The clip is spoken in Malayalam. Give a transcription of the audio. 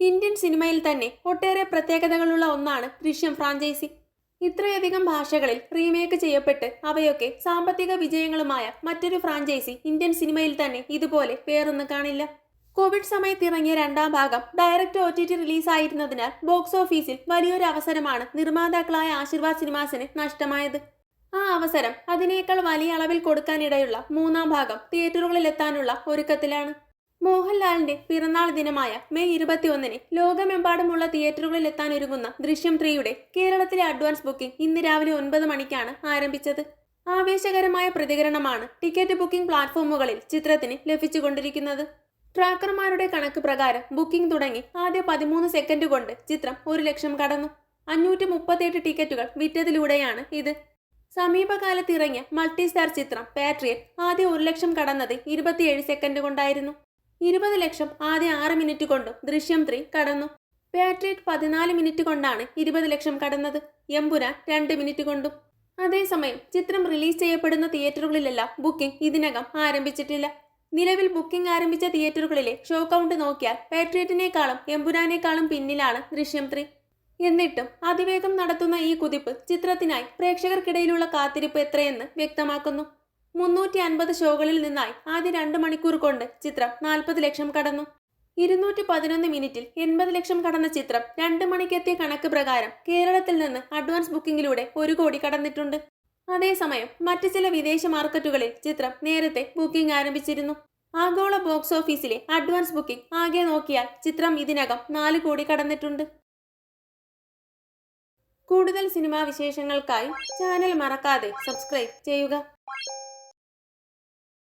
ഇന്ത്യൻ സിനിമയിൽ തന്നെ ഒട്ടേറെ പ്രത്യേകതകളുള്ള ഒന്നാണ് ദൃശ്യം ഫ്രാഞ്ചൈസി. ഇത്രയധികം ഭാഷകളിൽ റീമേക്ക് ചെയ്യപ്പെട്ട് അവയൊക്കെ സാമ്പത്തിക വിജയങ്ങളുമായ മറ്റൊരു ഫ്രാഞ്ചൈസി ഇന്ത്യൻ സിനിമയിൽ തന്നെ ഇതുപോലെ വേറൊന്നും കാണില്ല. കോവിഡ് സമയത്ത് ഇറങ്ങിയ രണ്ടാം ഭാഗം ഡയറക്റ്റ് OTT റിലീസായിരുന്നതിനാൽ ബോക്സ് ഓഫീസിൽ വലിയൊരു അവസരമാണ് നിർമ്മാതാക്കളായ ആശീർവാദ് സിനിമാസിന് നഷ്ടമായത്. ആ അവസരം അതിനേക്കാൾ വലിയ അളവിൽ കൊടുക്കാനിടയുള്ള മൂന്നാം ഭാഗം തിയേറ്ററുകളിൽ എത്താനുള്ള ഒരുക്കത്തിലാണ്. മോഹൻലാലിന്റെ പിറന്നാൾ ദിനമായ മെയ് 21-ന് ലോകമെമ്പാടുമുള്ള തിയേറ്ററുകളിൽ എത്താനൊരുങ്ങുന്ന ദൃശ്യം 3യുടെ കേരളത്തിലെ അഡ്വാൻസ് ബുക്കിംഗ് ഇന്ന് രാവിലെ 9 മണിക്കാണ് ആരംഭിച്ചത്. ആവേശകരമായ പ്രതികരണമാണ് ടിക്കറ്റ് ബുക്കിംഗ് പ്ലാറ്റ്ഫോമുകളിൽ ചിത്രത്തിന് ലഭിച്ചുകൊണ്ടിരിക്കുന്നത്. ട്രാക്കർമാരുടെ കണക്ക് പ്രകാരം ബുക്കിംഗ് തുടങ്ങി ആദ്യ 13 സെക്കൻഡ് കൊണ്ട് ചിത്രം 1 ലക്ഷം കടന്നു. 538 ടിക്കറ്റുകൾ വിറ്റതിലൂടെയാണ് ഇത്. സമീപകാലത്ത് ഇറങ്ങിയ മൾട്ടിസ്റ്റാർ ചിത്രം പാട്രിയറ്റ് ആദ്യ 1 ലക്ഷം കടന്നത് 27 സെക്കൻഡ് കൊണ്ടായിരുന്നു. 20 ലക്ഷം ആദ്യ 6 മിനിറ്റ് കൊണ്ടും ദൃശ്യം 3 കടന്നു. പാട്രിയറ്റ് 14 മിനിറ്റ് കൊണ്ടാണ് 20 ലക്ഷം കടന്നത്. എമ്പുരാൻ 2 മിനിറ്റ് കൊണ്ടും. അതേസമയം ചിത്രം റിലീസ് ചെയ്യപ്പെടുന്ന തിയേറ്ററുകളിലെല്ലാം ബുക്കിംഗ് ഇതിനകം ആരംഭിച്ചിട്ടില്ല. നിലവിൽ ബുക്കിംഗ് ആരംഭിച്ച തിയേറ്ററുകളിലെ ഷോ കൗണ്ട് നോക്കിയാൽ പാട്രിയറ്റിനേക്കാളും എമ്പുരാനേക്കാളും പിന്നിലാണ് ദൃശ്യം 3. എന്നിട്ടും അതിവേഗം നടത്തുന്ന ഈ കുതിപ്പ് ചിത്രത്തിനായി പ്രേക്ഷകർക്കിടയിലുള്ള കാത്തിരിപ്പ് എത്രയെന്ന് വ്യക്തമാക്കുന്നു. 350 ഷോകളിൽ നിന്നായി ആദ്യ 2 മണിക്കൂർ കൊണ്ട് ചിത്രം 40 ലക്ഷം കടന്നു. 211 മിനിറ്റിൽ 80 ലക്ഷം കടന്ന ചിത്രം 2 മണിക്കെത്തിയ കണക്ക് പ്രകാരം കേരളത്തിൽ നിന്ന് അഡ്വാൻസ് ബുക്കിംഗിലൂടെ 1 കോടി കടന്നിട്ടുണ്ട്. അതേസമയം മറ്റ് ചില വിദേശ മാർക്കറ്റുകളിൽ ചിത്രം നേരത്തെ ബുക്കിംഗ് ആരംഭിച്ചിരുന്നു. ആഗോള ബോക്സ് ഓഫീസിലെ അഡ്വാൻസ് ബുക്കിംഗ് ആകെ നോക്കിയാൽ ചിത്രം ഇതിനകം 4 കോടി കടന്നിട്ടുണ്ട്. കൂടുതൽ സിനിമാ വിശേഷങ്ങൾക്കായി ചാനൽ മറക്കാതെ സബ്സ്ക്രൈബ് ചെയ്യുക.